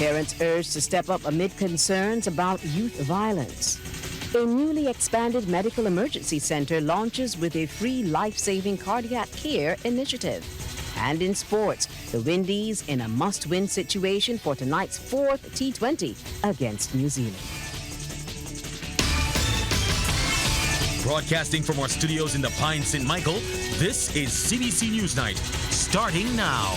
Parents urged to step up amid concerns about youth violence. A newly expanded medical emergency center launches with a free life-saving cardiac care initiative. And in sports, the Windies in a must-win situation for tonight's 4th T20 against New Zealand. Broadcasting from our studios in the Pine St. Michael, this is CBC NewsNight, starting now.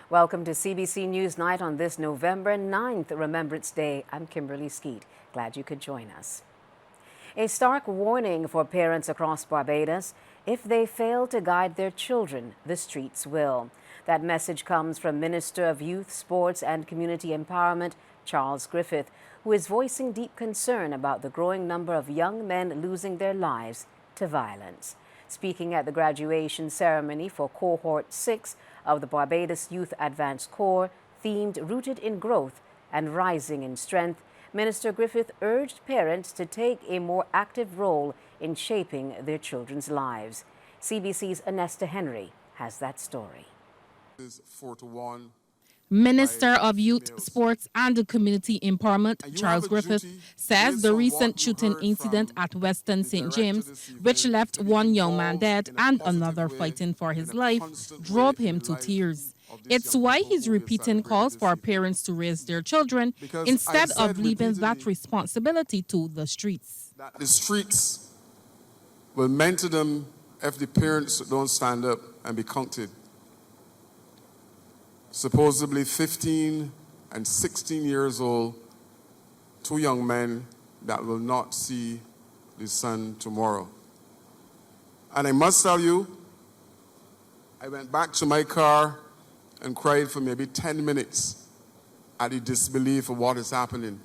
Welcome to CBC NewsNight on this November 9th Remembrance Day. I'm Kimberly Skeet. Glad you could join us. A stark warning for parents across Barbados: if they fail to guide their children, the streets will. That message comes from Minister of Youth, Sports and Community Empowerment, Charles Griffith, who is voicing deep concern about the growing number of young men losing their lives to violence. Speaking at the graduation ceremony for Cohort 6 of the Barbados Youth Advanced Corps, themed Rooted in Growth and Rising in Strength, Minister Griffith urged parents to take a more active role in shaping their children's lives. CBC's Anesta Henry has that story. Minister of Youth, Sports and Community Empowerment, Charles Griffith, says the recent shooting incident at Western St. James, which left one young man dead and another fighting for his life, drove him to tears. It's why he's repeating calls for parents to raise their children instead of leaving that responsibility to the streets. The streets will mentor them if the parents don't stand up and be counted. Supposedly 15 and 16 years old, two young men that will not see the sun tomorrow. And I must tell you, I went back to my car and cried for maybe 10 minutes at the disbelief of what is happening.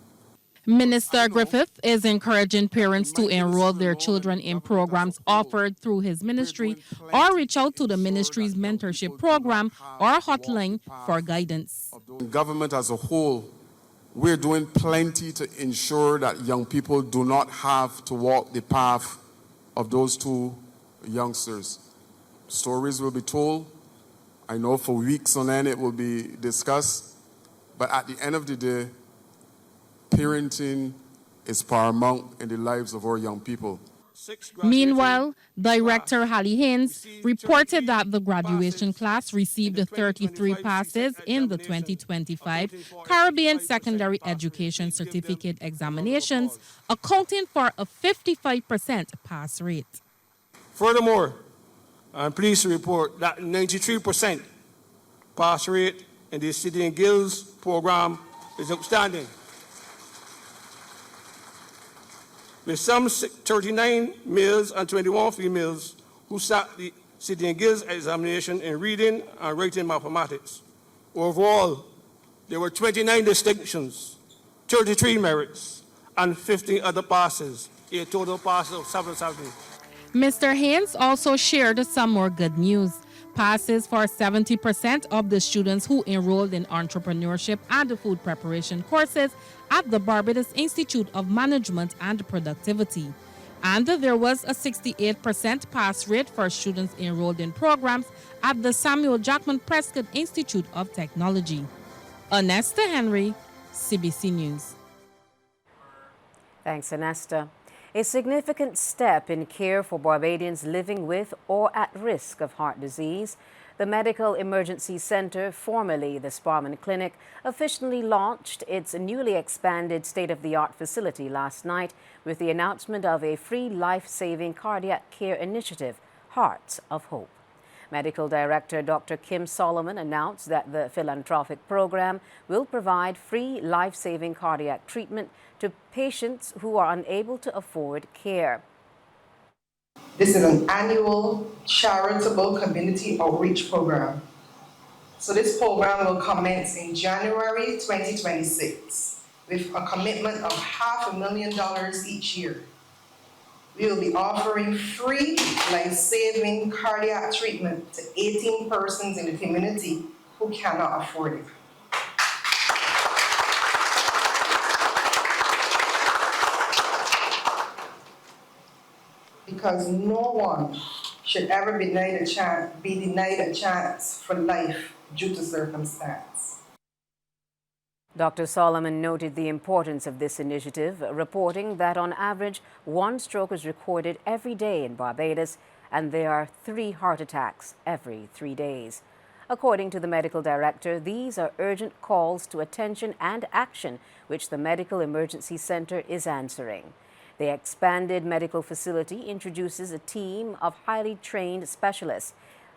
Minister Griffith is encouraging parents to enroll their children in programs offered through his ministry or reach out to the ministry's mentorship program or hotline for guidance. Government as a whole, we're doing plenty to ensure that young people do not have to walk the path of those two youngsters. Stories will be told. I know for weeks on end it will be discussed, but at the end of the day, parenting is paramount in the lives of our young people. Meanwhile, Director Hallie Haynes reported that the graduation class received 33 passes in the 2025 Caribbean Secondary Education Certificate examinations, accounting for a 55% pass rate. Furthermore, I'm pleased to report that 93% pass rate in the City and Guilds program is outstanding, with some 39 males and 21 females who sat the City and Guilds examination in reading and writing mathematics. Overall, there were 29 distinctions, 33 merits, and 15 other passes, a total pass of 770. Mr. Haynes also shared some more good news. Passes for 70% of the students who enrolled in entrepreneurship and food preparation courses at the Barbados Institute of Management and Productivity. And there was a 68% pass rate for students enrolled in programs at the Samuel Jackman Prescott Institute of Technology. Anesta Henry, CBC News. Thanks, Anesta. A significant step in care for Barbadians living with or at risk of heart disease. The Medical Emergency Center, formerly the Sparman Clinic, officially launched its newly expanded state-of-the-art facility last night with the announcement of a free life-saving cardiac care initiative, Hearts of Hope. Medical Director Dr. Kim Solomon announced that the philanthropic program will provide free life-saving cardiac treatment to patients who are unable to afford care. This is an annual charitable community outreach program. So this program will commence in January 2026 with a commitment of $500,000 each year. We will be offering free life-saving cardiac treatment to 18 persons in the community who cannot afford it. Because no one should ever be denied a chance for life due to circumstance. Dr. Solomon noted the importance of this initiative, reporting that on average, 1 stroke is recorded every day in Barbados, and there are 3 heart attacks every 3 days. According to the medical director, these are urgent calls to attention and action, which the Medical Emergency Center is answering. The expanded medical facility introduces a team of highly trained specialists.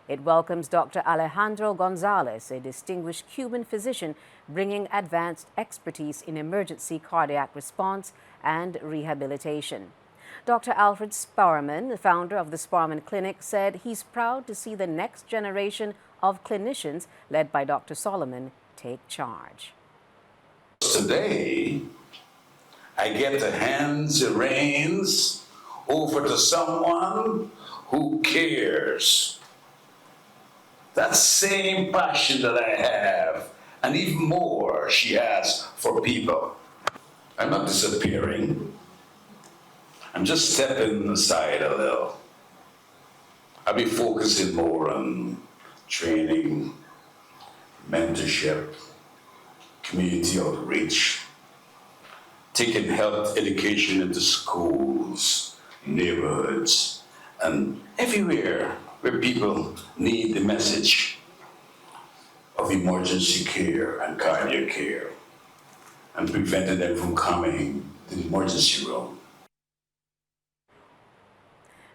It welcomes Dr. Alejandro Gonzalez, a distinguished Cuban physician bringing advanced expertise in emergency cardiac response and rehabilitation. Dr. Alfred Sparman, the founder of the Sparman Clinic, said he's proud to see the next generation of clinicians, led by Dr. Solomon, take charge. Today, I get to hand the reins over to someone who cares. That same passion that I have, and even more she has for people. I'm not disappearing. I'm just stepping aside a little. I'll be focusing more on training, mentorship, community outreach, taking health education into schools, neighborhoods, and everywhere where people need the message of emergency care and cardiac care, and preventing them from coming to the emergency room.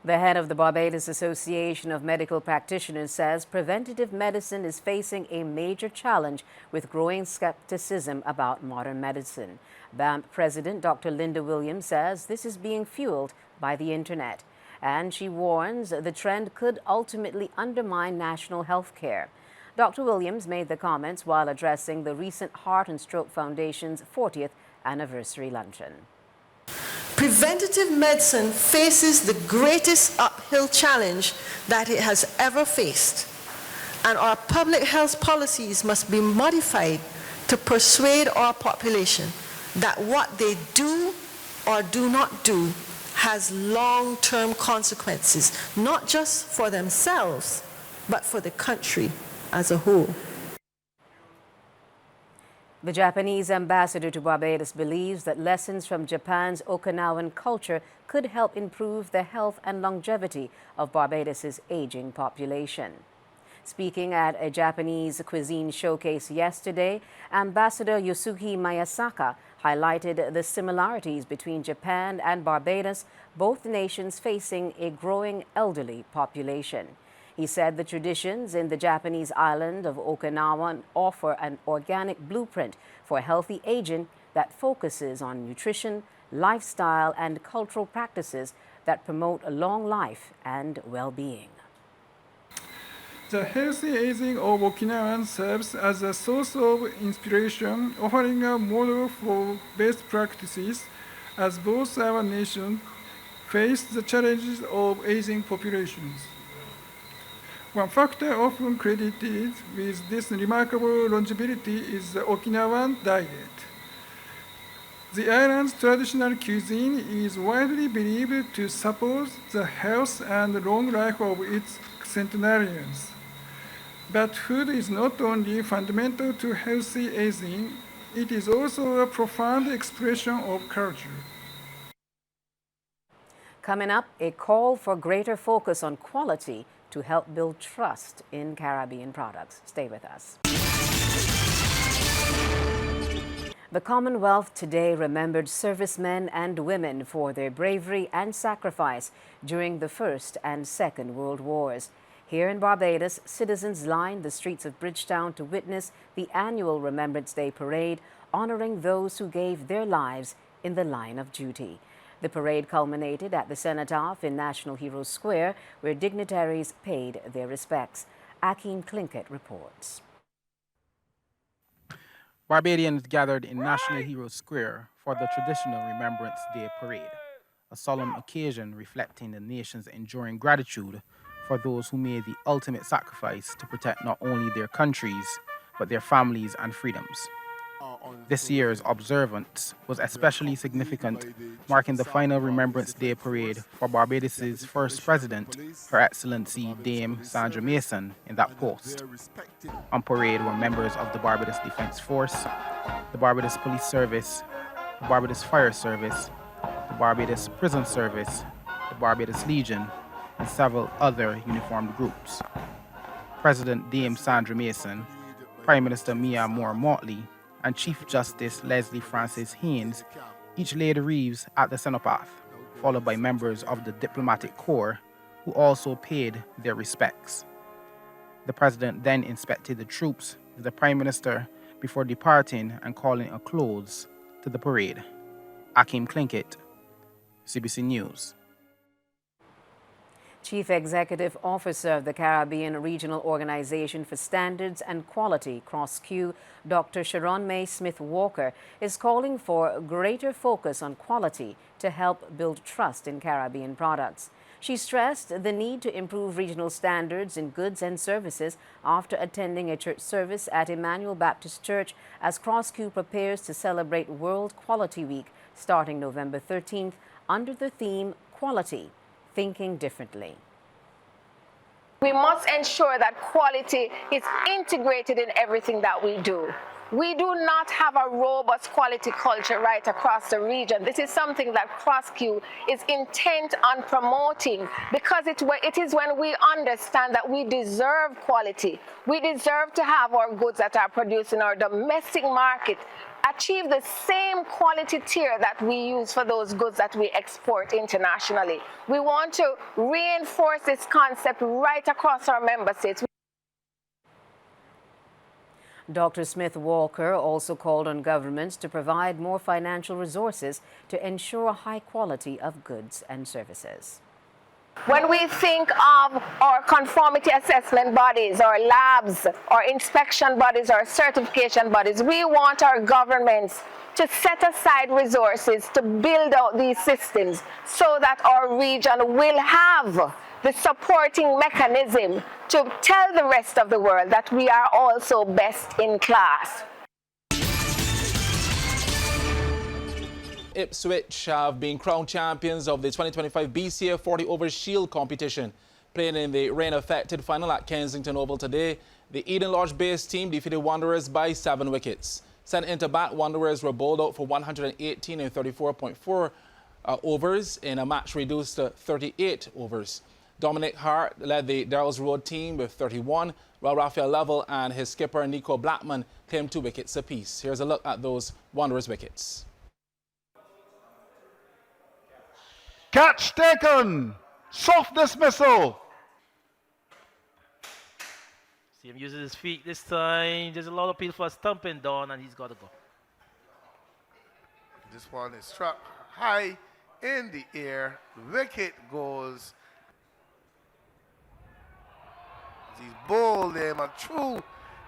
The head of the Barbados Association of Medical Practitioners says preventative medicine is facing a major challenge with growing skepticism about modern medicine. BAMP President Dr. Linda Williams says this is being fueled by the internet, and she warns the trend could ultimately undermine national health care. Dr. Williams made the comments while addressing the recent Heart and Stroke Foundation's 40th anniversary luncheon. Preventative medicine faces the greatest uphill challenge that it has ever faced, and our public health policies must be modified to persuade our population that what they do or do not do has long-term consequences, not just for themselves, but for the country as a whole. The Japanese ambassador to Barbados believes that lessons from Japan's Okinawan culture could help improve the health and longevity of Barbados's aging population. Speaking at a Japanese cuisine showcase yesterday, Ambassador Yosuke Miyasaka highlighted the similarities between Japan and Barbados, both nations facing a growing elderly population. He said the traditions in the Japanese island of Okinawa offer an organic blueprint for healthy aging that focuses on nutrition, lifestyle, and cultural practices that promote a long life and well-being. The healthy aging of Okinawan serves as a source of inspiration, offering a model for best practices as both our nations face the challenges of aging populations. One factor often credited with this remarkable longevity is the Okinawan diet. The island's traditional cuisine is widely believed to support the health and long life of its centenarians. But food is not only fundamental to healthy aging, it is also a profound expression of culture. Coming up, a call for greater focus on quality to help build trust in Caribbean products. Stay with us. The Commonwealth today remembered servicemen and women for their bravery and sacrifice during the First and Second World Wars. Here in Barbados, citizens lined the streets of Bridgetown to witness the annual Remembrance Day parade, honoring those who gave their lives in the line of duty. The parade culminated at the Cenotaph in National Heroes Square, where dignitaries paid their respects. Akeem Klinkett reports. Barbadians gathered in National Heroes Square for the traditional Remembrance Day parade, a solemn occasion reflecting the nation's enduring gratitude for those who made the ultimate sacrifice to protect not only their countries, but their families and freedoms. This year's observance was especially significant, marking the final Remembrance Day parade for Barbados' first president, Her Excellency Dame Sandra Mason, in that post. On parade were members of the Barbados Defense Force, the Barbados Police Service, the Barbados Fire Service, the Barbados Prison Service, the Barbados Legion, and several other uniformed groups. President Dame Sandra Mason, Prime Minister Mia Moore-Motley, and Chief Justice Leslie Francis Haynes each laid wreaths at the cenotaph, followed by members of the diplomatic corps who also paid their respects. The President then inspected the troops with the Prime Minister before departing and calling a close to the parade. Akeem Klinkett, CBC News. Chief Executive Officer of the Caribbean Regional Organization for Standards and Quality, CROSQ, Dr. Sharon May Smith-Walker, is calling for greater focus on quality to help build trust in Caribbean products. She stressed the need to improve regional standards in goods and services after attending a church service at Emmanuel Baptist Church as CROSQ prepares to celebrate World Quality Week starting November 13th under the theme Quality, Thinking Differently. We must ensure that quality is integrated in everything that we do. We do not have a robust quality culture right across the region. This is something that CROSQ is intent on promoting because it is when we understand that we deserve quality. We deserve to have our goods that are produced in our domestic market achieve the same quality tier that we use for those goods that we export internationally. We want to reinforce this concept right across our member states. Dr. Smith-Walker also called on governments to provide more financial resources to ensure high quality of goods and services. When we think of our conformity assessment bodies, our labs, our inspection bodies, our certification bodies, we want our governments to set aside resources to build out these systems so that our region will have the supporting mechanism to tell the rest of the world that we are also best in class. Ipswich have been crowned champions of the 2025 BCA 40 Overs Shield competition. Playing in the rain-affected final at Kensington Oval today, the Eden Lodge-based team defeated Wanderers by 7 wickets. Sent into bat, Wanderers were bowled out for 118 and 34.4 overs in a match reduced to 38 overs. Dominic Hart led the Darrells Road team with 31, while Raphael Level and his skipper Nico Blackman claimed 2 wickets apiece. Here's a look at those Wanderers wickets. Catch taken. Soft dismissal. See him using his feet this time. There's a lot of people for stumping down, and he's got to go. This one is struck high in the air. Wicket goes. He's bowled him and through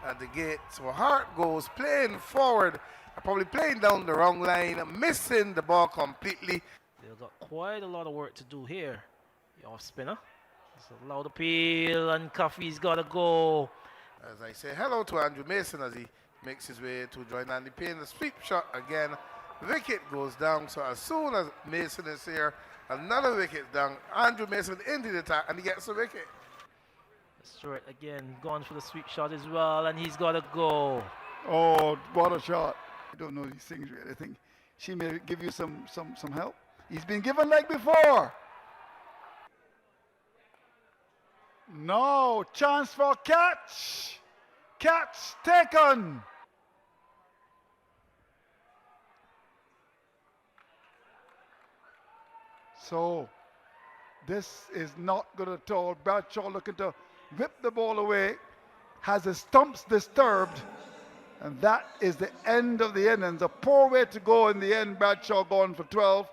at the gate. So Hart goes playing forward, probably playing down the wrong line, missing the ball completely. They've got quite a lot of work to do here. The off spinner. It's a loud appeal, and Coffey's got to go. As I say hello to Andrew Mason as he makes his way to join Andy Payne. The sweep shot again. Wicket goes down. So as soon as Mason is here, another wicket down. Andrew Mason into the attack, and he gets a wicket. Stewart again going for the sweep shot as well, and he's got to go. Oh, what a shot. I don't know these things really. I think she may give you some help. He's been given like before. No, chance for catch. Catch taken. So, this is not good at all. Bradshaw looking to whip the ball away. Has his stumps disturbed. And that is the end of the innings. A poor way to go in the end. Bradshaw going for 12.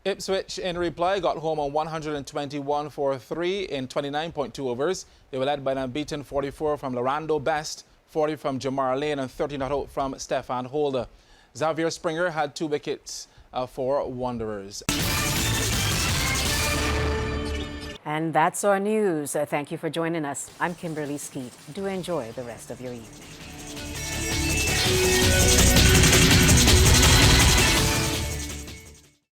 Ipswich, in reply, got home on 121 for 3 in 29.2 overs. They were led by an unbeaten 44 from Lorando Best, 40 from Jamar Lane, and 30 not out from Stefan Holder. Xavier Springer had 2 wickets for Wanderers. And that's our news. Thank you for joining us. I'm Kimberly Skeet. Do enjoy the rest of your evening. Windies.